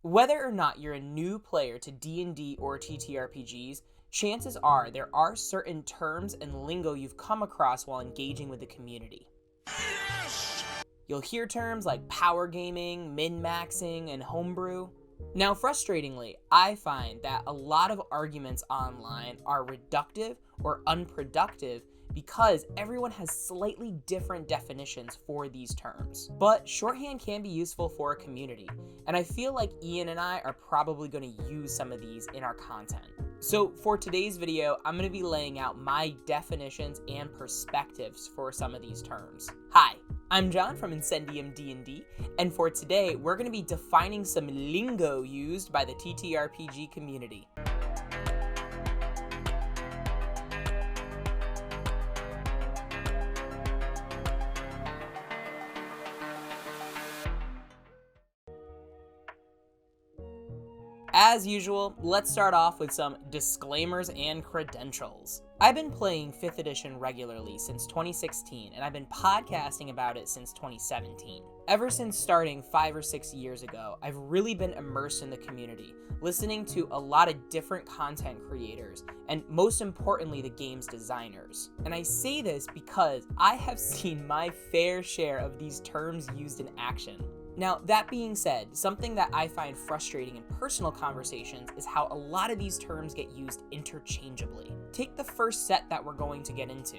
Whether or not you're a new player to D&D or TTRPGs, chances are there are certain terms and lingo you've come across while engaging with the community. Yes! You'll hear terms like power gaming, min-maxing, and homebrew. Now, frustratingly, I find that a lot of arguments online are reductive or unproductive because everyone has slightly different definitions for these terms. But shorthand can be useful for a community, and I feel like Ian and I are probably going to use some of these in our content. So for today's video, I'm going to be laying out my definitions and perspectives for some of these terms. Hi, I'm John from Incendium D&D, and for today, we're going to be defining some lingo used by the TTRPG community. As usual, let's start off with some disclaimers and credentials. I've been playing 5th edition regularly since 2016, and I've been podcasting about it since 2017. Ever since starting 5 or 6 years ago, I've really been immersed in the community, listening to a lot of different content creators, and most importantly, the game's designers. And I say this because I have seen my fair share of these terms used in action. Now, that being said, something that I find frustrating in personal conversations is how a lot of these terms get used interchangeably. Take the first set that we're going to get into.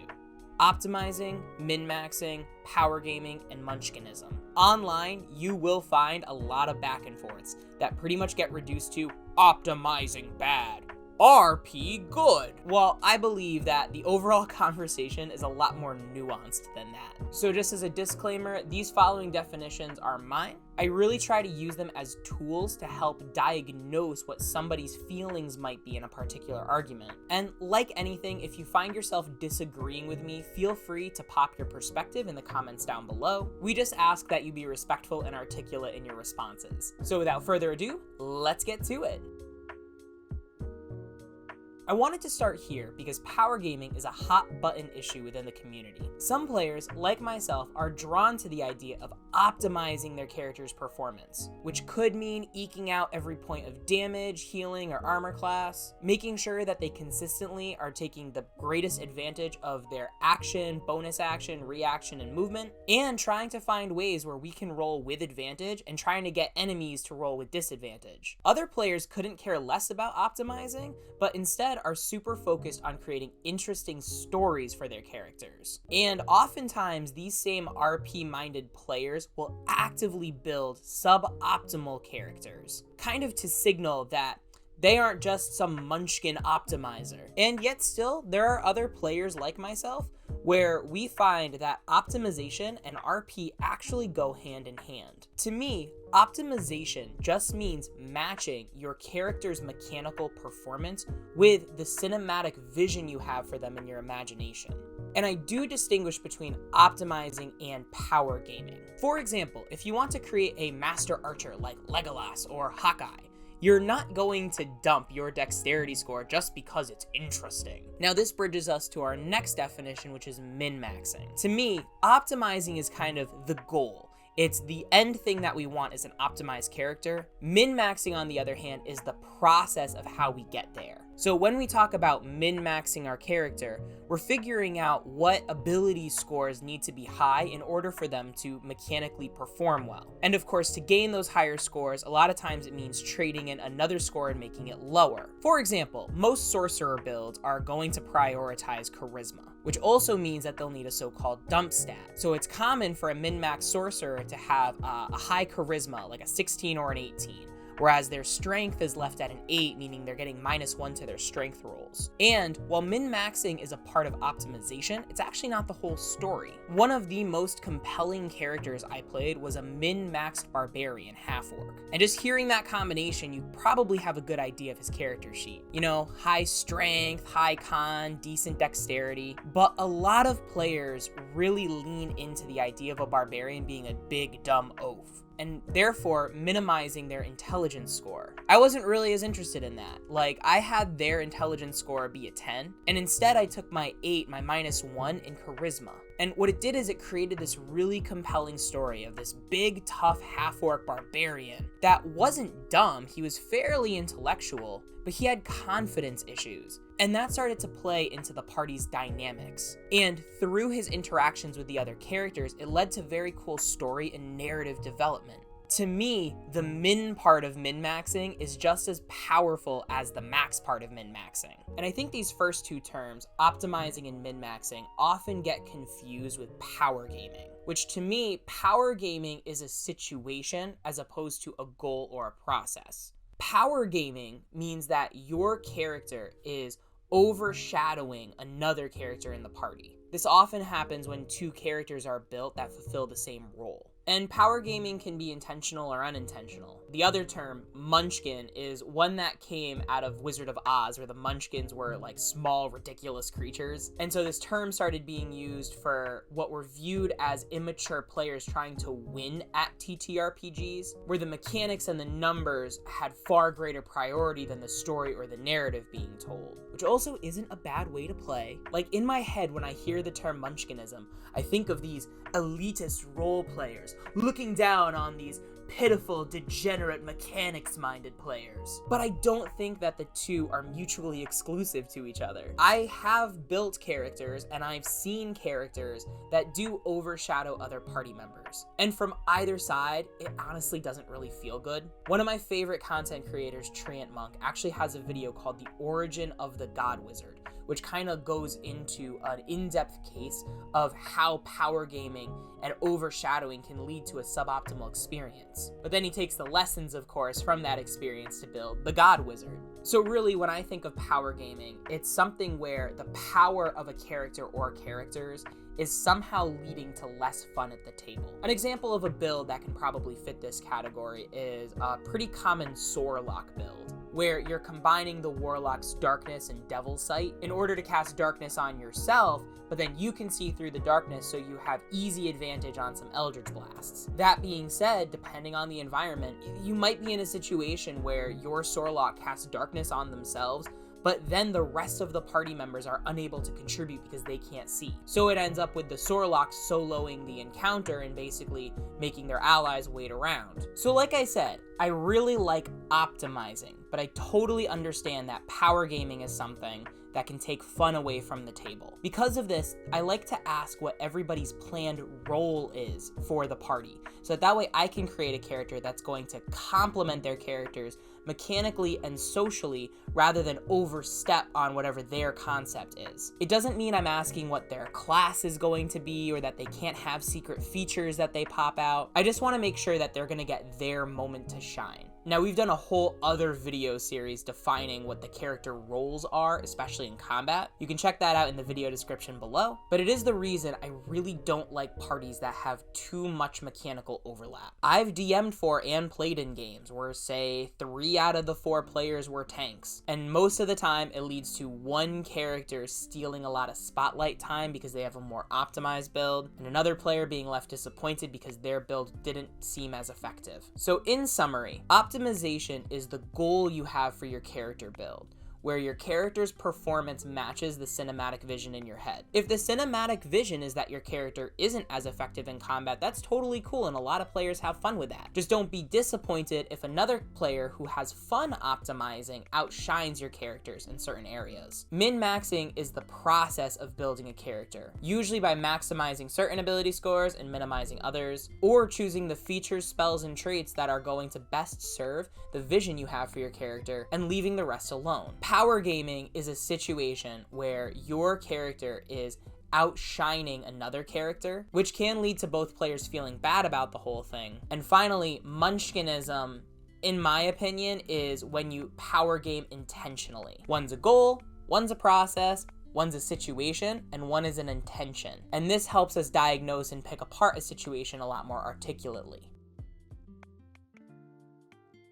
Optimizing, min-maxing, power gaming, and munchkinism. Online, you will find a lot of back and forths that pretty much get reduced to optimizing bad, RP good. Well, I believe that the overall conversation is a lot more nuanced than that. So just as a disclaimer, these following definitions are mine. I really try to use them as tools to help diagnose what somebody's feelings might be in a particular argument. And like anything, if you find yourself disagreeing with me, feel free to pop your perspective in the comments down below. We just ask that you be respectful and articulate in your responses. So without further ado, let's get to it. I wanted to start here because power gaming is a hot button issue within the community. Some players, like myself, are drawn to the idea of optimizing their character's performance, which could mean eking out every point of damage, healing, or armor class, making sure that they consistently are taking the greatest advantage of their action, bonus action, reaction, and movement, and trying to find ways where we can roll with advantage and trying to get enemies to roll with disadvantage. Other players couldn't care less about optimizing, but instead are super focused on creating interesting stories for their characters. And oftentimes, these same RP-minded players will actively build suboptimal characters, kind of to signal that they aren't just some munchkin optimizer. And yet still, there are other players like myself where we find that optimization and RP actually go hand in hand. To me, optimization just means matching your character's mechanical performance with the cinematic vision you have for them in your imagination. And I do distinguish between optimizing and power gaming. For example, if you want to create a master archer like Legolas or Hawkeye, you're not going to dump your dexterity score just because it's interesting. Now this bridges us to our next definition, which is min-maxing. To me, optimizing is kind of the goal. It's the end thing that we want is an optimized character. Min-maxing, on the other hand, is the process of how we get there. So when we talk about min-maxing our character, we're figuring out what ability scores need to be high in order for them to mechanically perform well. And of course, to gain those higher scores, a lot of times it means trading in another score and making it lower. For example, most sorcerer builds are going to prioritize charisma, which also means that they'll need a so-called dump stat. So it's common for a min-max sorcerer to have a high charisma, like a 16 or an 18. Whereas their strength is left at an 8, meaning they're getting -1 to their strength rolls. And while min-maxing is a part of optimization, it's actually not the whole story. One of the most compelling characters I played was a min-maxed barbarian half-orc. And just hearing that combination, you probably have a good idea of his character sheet. You know, high strength, high con, decent dexterity. But a lot of players really lean into the idea of a barbarian being a big dumb oaf, and therefore minimizing their intelligence score. I wasn't really as interested in that. Like, I had their intelligence score be a 10, and instead I took my 8, my -1 in charisma. And what it did is it created this really compelling story of this big, tough, half-orc barbarian that wasn't dumb, he was fairly intellectual, but he had confidence issues. And that started to play into the party's dynamics. And through his interactions with the other characters, it led to very cool story and narrative development. To me, the min part of min-maxing is just as powerful as the max part of min-maxing. And I think these first two terms, optimizing and min-maxing, often get confused with power gaming, which to me, power gaming is a situation as opposed to a goal or a process. Power gaming means that your character is overshadowing another character in the party. This often happens when two characters are built that fulfill the same role. And power gaming can be intentional or unintentional. The other term, munchkin, is one that came out of Wizard of Oz, where the munchkins were like small, ridiculous creatures. And so this term started being used for what were viewed as immature players trying to win at TTRPGs, where the mechanics and the numbers had far greater priority than the story or the narrative being told, which also isn't a bad way to play. Like, in my head, when I hear the term munchkinism, I think of these elitist role players looking down on these pitiful, degenerate, mechanics-minded players. But I don't think that the two are mutually exclusive to each other. I have built characters, and I've seen characters that do overshadow other party members. And from either side, it honestly doesn't really feel good. One of my favorite content creators, Treant Monk, actually has a video called The Origin of the God Wizard, which kind of goes into an in-depth case of how power gaming and overshadowing can lead to a suboptimal experience. But then he takes the lessons, of course, from that experience to build the God Wizard. So really, when I think of power gaming, it's something where the power of a character or characters is somehow leading to less fun at the table. An example of a build that can probably fit this category is a pretty common Soarlock build, where you're combining the Warlock's Darkness and Devil Sight in order to cast Darkness on yourself, but then you can see through the darkness so you have easy advantage on some Eldritch Blasts. That being said, depending on the environment, you might be in a situation where your Soarlock casts Darkness on themselves, but then the rest of the party members are unable to contribute because they can't see. So it ends up with the Soarlock soloing the encounter and basically making their allies wait around. So like I said, I really like optimizing, but I totally understand that power gaming is something that can take fun away from the table. Because of this, I like to ask what everybody's planned role is for the party, so that way I can create a character that's going to complement their characters mechanically and socially rather than overstep on whatever their concept is. It doesn't mean I'm asking what their class is going to be or that they can't have secret features that they pop out. I just want to make sure that they're going to get their moment to shine. Now, we've done a whole other video series defining what the character roles are, especially in combat. You can check that out in the video description below, but it is the reason I really don't like parties that have too much mechanical overlap. I've DM'd for and played in games where, say, 3 out of the 4 players were tanks, and most of the time it leads to one character stealing a lot of spotlight time because they have a more optimized build, and another player being left disappointed because their build didn't seem as effective. So in summary, optimization is the goal you have for your character build, where your character's performance matches the cinematic vision in your head. If the cinematic vision is that your character isn't as effective in combat, that's totally cool and a lot of players have fun with that. Just don't be disappointed if another player who has fun optimizing outshines your characters in certain areas. Min-maxing is the process of building a character, usually by maximizing certain ability scores and minimizing others, or choosing the features, spells, and traits that are going to best serve the vision you have for your character and leaving the rest alone. Power gaming is a situation where your character is outshining another character, which can lead to both players feeling bad about the whole thing. And finally, munchkinism, in my opinion, is when you power game intentionally. One's a goal, one's a process, one's a situation, and one is an intention. And this helps us diagnose and pick apart a situation a lot more articulately.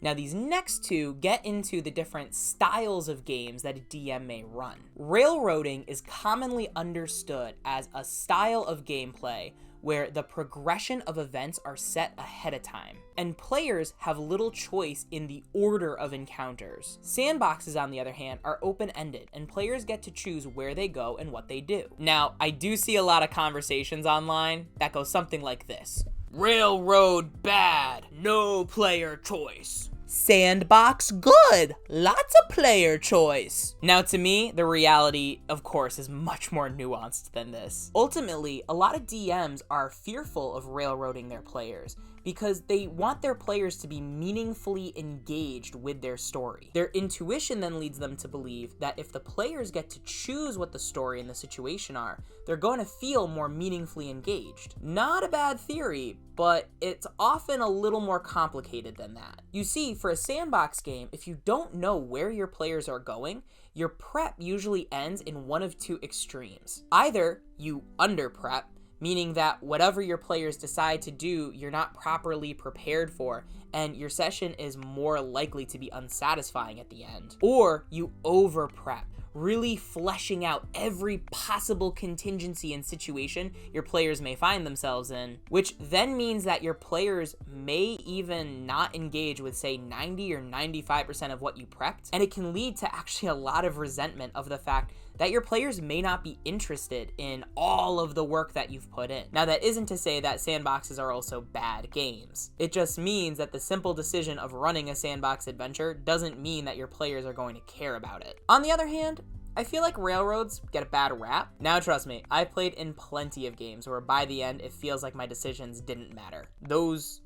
Now, these next two get into the different styles of games that a DM may run. Railroading is commonly understood as a style of gameplay where the progression of events are set ahead of time, and players have little choice in the order of encounters. Sandboxes, on the other hand, are open-ended, and players get to choose where they go and what they do. Now, I do see a lot of conversations online that go something like this: Railroad bad, no player choice. Sandbox good, lots of player choice. Now, to me, the reality, of course, is much more nuanced than this. Ultimately, a lot of DMs are fearful of railroading their players because they want their players to be meaningfully engaged with their story. Their intuition then leads them to believe that if the players get to choose what the story and the situation are, they're going to feel more meaningfully engaged. Not a bad theory, but it's often a little more complicated than that. You see, for a sandbox game, if you don't know where your players are going, your prep usually ends in one of two extremes. Either you under-prep, meaning that whatever your players decide to do, you're not properly prepared for, and your session is more likely to be unsatisfying at the end. Or you over-prep, really fleshing out every possible contingency and situation your players may find themselves in, which then means that your players may even not engage with, say, 90 or 95% of what you prepped, and it can lead to actually a lot of resentment of the fact that your players may not be interested in all of the work that you've put in. Now, that isn't to say that sandboxes are also bad games. It just means that the simple decision of running a sandbox adventure doesn't mean that your players are going to care about it. On the other hand, I feel like railroads get a bad rap. Now, trust me, I've played in plenty of games where by the end it feels like my decisions didn't matter. Those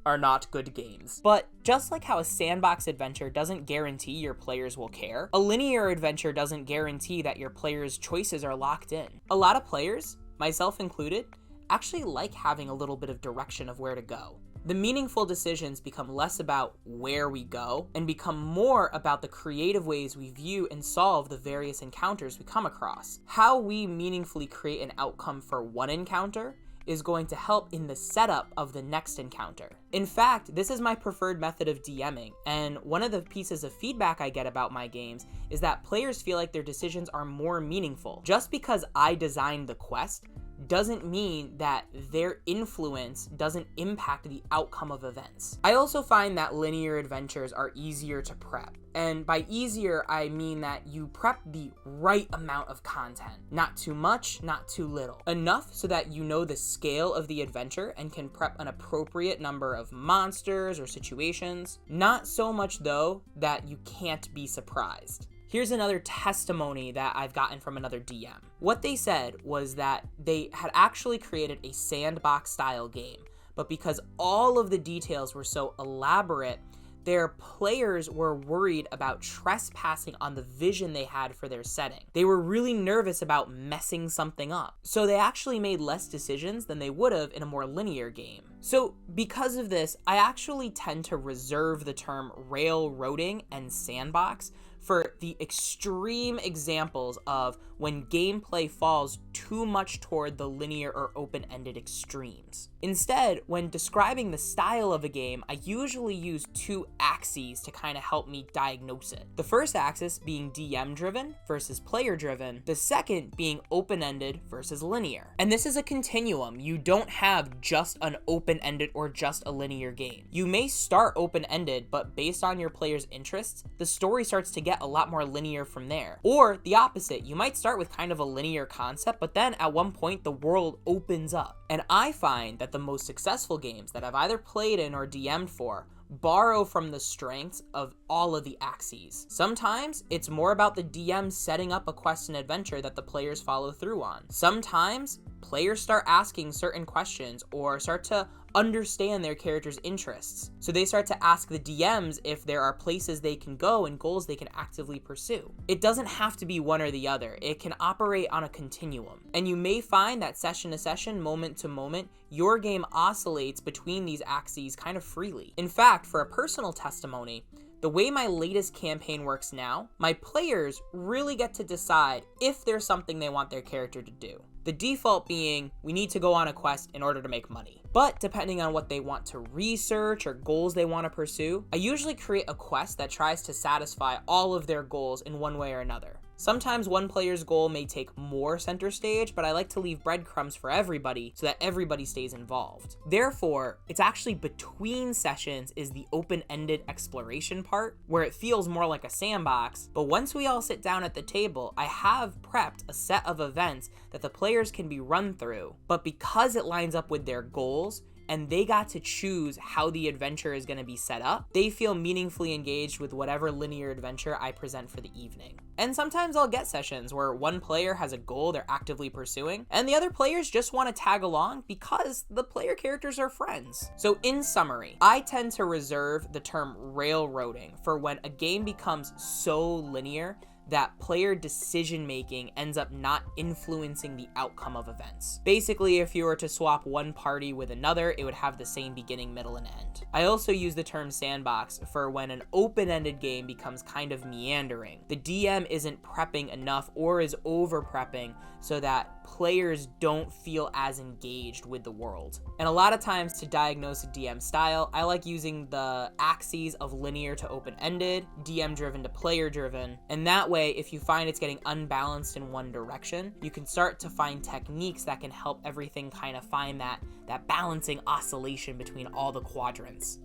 are not good games. But just like how a sandbox adventure doesn't guarantee your players will care, a linear adventure doesn't guarantee that your players' choices are locked in. A lot of players, myself included, actually like having a little bit of direction of where to go. The meaningful decisions become less about where we go and become more about the creative ways we view and solve the various encounters we come across. How we meaningfully create an outcome for one encounter is going to help in the setup of the next encounter. In fact, this is my preferred method of DMing, and one of the pieces of feedback I get about my games is that players feel like their decisions are more meaningful. Just because I designed the quest doesn't mean that their influence doesn't impact the outcome of events. I also find that linear adventures are easier to prep. And by easier, I mean that you prep the right amount of content. Not too much, not too little. Enough so that you know the scale of the adventure and can prep an appropriate number of monsters or situations. Not so much, though, that you can't be surprised. Here's another testimony that I've gotten from another DM. What they said was that they had actually created a sandbox style game, but because all of the details were so elaborate, their players were worried about trespassing on the vision they had for their setting. They were really nervous about messing something up. So they actually made less decisions than they would have in a more linear game. So because of this, I actually tend to reserve the term railroading and sandbox for the extreme examples of when gameplay falls too much toward the linear or open-ended extremes. Instead, when describing the style of a game, I usually use two axes to kind of help me diagnose it. The first axis being DM-driven versus player-driven, the second being open-ended versus linear. And this is a continuum. You don't have just an open-ended or just a linear game. You may start open-ended, but based on your player's interests, the story starts to get a lot more linear from there. Or the opposite, you might start with kind of a linear concept, but then at one point the world opens up. And I find that the most successful games that I've either played in or DM'd for borrow from the strengths of all of the axes. Sometimes it's more about the DM setting up a quest and adventure that the players follow through on. Sometimes players start asking certain questions or start to understand their character's interests. So they start to ask the DMs if there are places they can go and goals they can actively pursue. It doesn't have to be one or the other. It can operate on a continuum. And you may find that session to session, moment to moment, your game oscillates between these axes kind of freely. In fact, for a personal testimony, the way my latest campaign works now, my players really get to decide if there's something they want their character to do. The default being, we need to go on a quest in order to make money. But depending on what they want to research or goals they want to pursue, I usually create a quest that tries to satisfy all of their goals in one way or another. Sometimes one player's goal may take more center stage, but I like to leave breadcrumbs for everybody so that everybody stays involved. Therefore, it's actually between sessions is the open-ended exploration part, where it feels more like a sandbox, but once we all sit down at the table, I have prepped a set of events that the players can be run through, but because it lines up with their goals, and they got to choose how the adventure is going to be set up, they feel meaningfully engaged with whatever linear adventure I present for the evening. And sometimes I'll get sessions where one player has a goal they're actively pursuing, and the other players just want to tag along because the player characters are friends. So in summary, I tend to reserve the term railroading for when a game becomes so linear that player decision making ends up not influencing the outcome of events. Basically, if you were to swap one party with another, it would have the same beginning, middle, and end. I also use the term sandbox for when an open-ended game becomes kind of meandering. The DM isn't prepping enough or is over-prepping so that players don't feel as engaged with the world. And a lot of times to diagnose a DM style, I like using the axes of linear to open-ended, DM-driven to player-driven, and that way, if you find it's getting unbalanced in one direction, you can start to find techniques that can help everything kind of find that balancing oscillation between all the quadrants.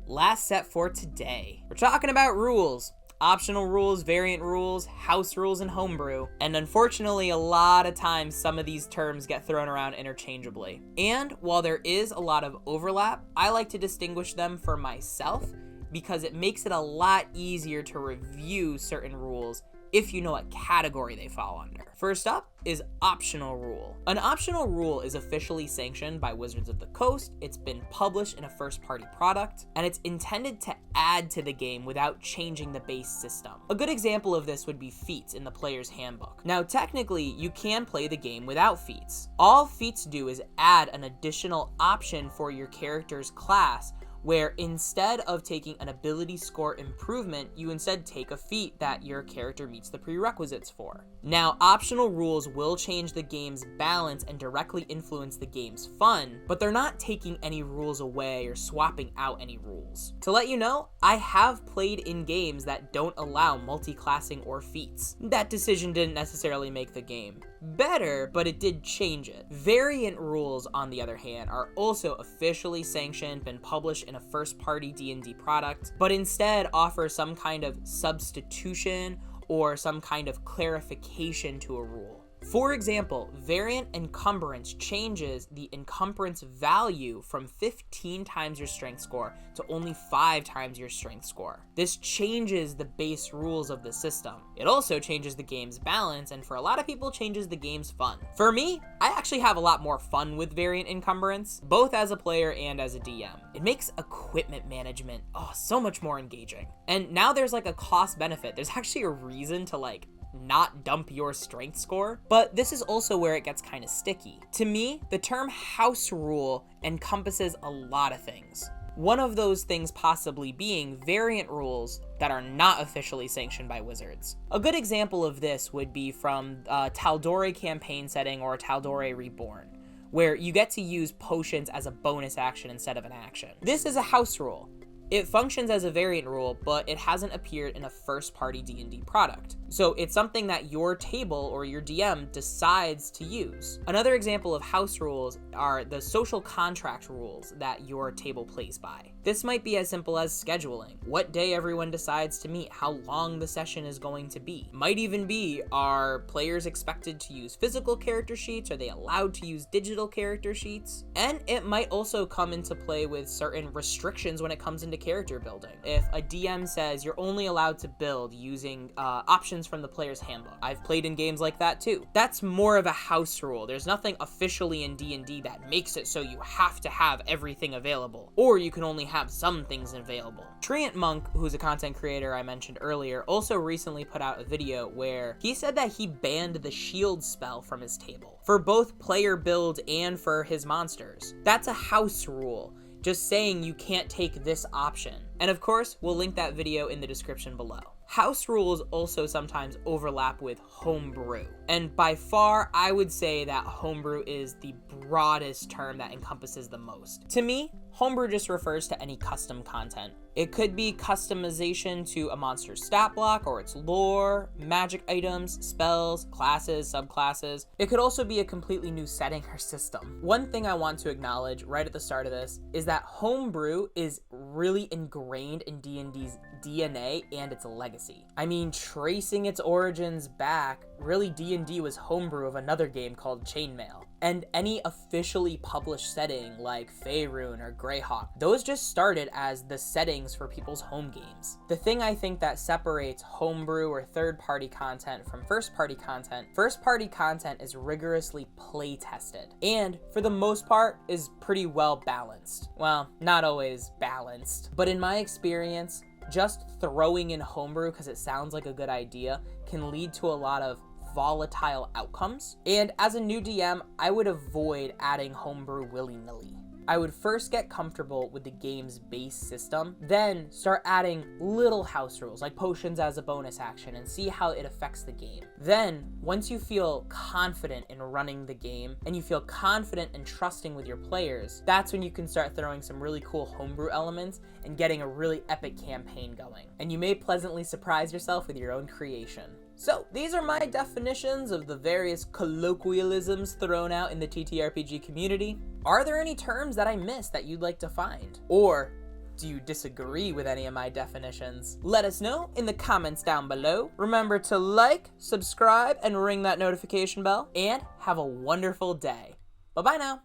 Last set for today. We're talking about rules. Optional rules, variant rules, house rules, and homebrew. And unfortunately, a lot of times some of these terms get thrown around interchangeably. And while there is a lot of overlap, I like to distinguish them for myself because it makes it a lot easier to review certain rules if you know what category they fall under. First up is optional rule. An optional rule is officially sanctioned by Wizards of the Coast, it's been published in a first-party product, and it's intended to add to the game without changing the base system. A good example of this would be feats in the player's handbook. Now, technically, you can play the game without feats. All feats do is add an additional option for your character's class, where instead of taking an ability score improvement, you instead take a feat that your character meets the prerequisites for. Now, optional rules will change the game's balance and directly influence the game's fun, but they're not taking any rules away or swapping out any rules. To let you know, I have played in games that don't allow multi-classing or feats. That decision didn't necessarily make the game better, but it did change it. Variant rules, on the other hand, are also officially sanctioned, been published in a first-party D&D product, but instead offer some kind of substitution or some kind of clarification to a rule. For example, variant encumbrance changes the encumbrance value from 15 times your strength score to only 5 times your strength score. This changes the base rules of the system. It also changes the game's balance, and for a lot of people, changes the game's fun. For me, I actually have a lot more fun with variant encumbrance, both as a player and as a DM. It makes equipment management, so much more engaging. And now there's like a cost benefit. There's actually a reason to not dump your strength score, but this is also where it gets kind of sticky. To me, the term house rule encompasses a lot of things. One of those things possibly being variant rules that are not officially sanctioned by Wizards. A good example of this would be from a Tal'Dorei campaign setting or Tal'Dorei Reborn, where you get to use potions as a bonus action instead of an action. This is a house rule. It functions as a variant rule, but it hasn't appeared in a first-party D&D product. So it's something that your table or your DM decides to use. Another example of house rules are the social contract rules that your table plays by. This might be as simple as scheduling, what day everyone decides to meet, how long the session is going to be. Might even be, are players expected to use physical character sheets? Are they allowed to use digital character sheets? And it might also come into play with certain restrictions when it comes into character building. If a DM says you're only allowed to build using options from the player's handbook. I've played in games like that too. That's more of a house rule. There's nothing officially in D&D that makes it so you have to have everything available, or you can only have some things available. Treant Monk, who's a content creator I mentioned earlier, also recently put out a video where he said that he banned the shield spell from his table for both player build and for his monsters. That's a house rule, just saying you can't take this option. And of course, we'll link that video in the description below. House rules also sometimes overlap with homebrew. And by far, I would say that homebrew is the broadest term that encompasses the most. To me, Homebrew just refers to any custom content. It could be customization to a monster's stat block or its lore, magic items, spells, classes, subclasses. It could also be a completely new setting or system. One thing I want to acknowledge right at the start of this is that Homebrew is really ingrained in D&D's DNA and its legacy. I mean, tracing its origins back, really D&D was Homebrew of another game called Chainmail. And any officially published setting like Faerun or Greyhawk, those just started as the settings for people's home games. The thing I think that separates Homebrew or third-party content from first-party content is rigorously play-tested, and for the most part is pretty well balanced. Well, not always balanced, but in my experience, just throwing in Homebrew because it sounds like a good idea can lead to a lot of volatile outcomes. And as a new DM, I would avoid adding Homebrew willy-nilly. I would first get comfortable with the game's base system, then start adding little house rules like potions as a bonus action and see how it affects the game. Then, once you feel confident in running the game and you feel confident and trusting with your players, that's when you can start throwing some really cool Homebrew elements and getting a really epic campaign going. And you may pleasantly surprise yourself with your own creation. So, these are my definitions of the various colloquialisms thrown out in the TTRPG community. Are there any terms that I missed that you'd like to find? Or do you disagree with any of my definitions? Let us know in the comments down below. Remember to like, subscribe, and ring that notification bell, and have a wonderful day. Bye-bye now.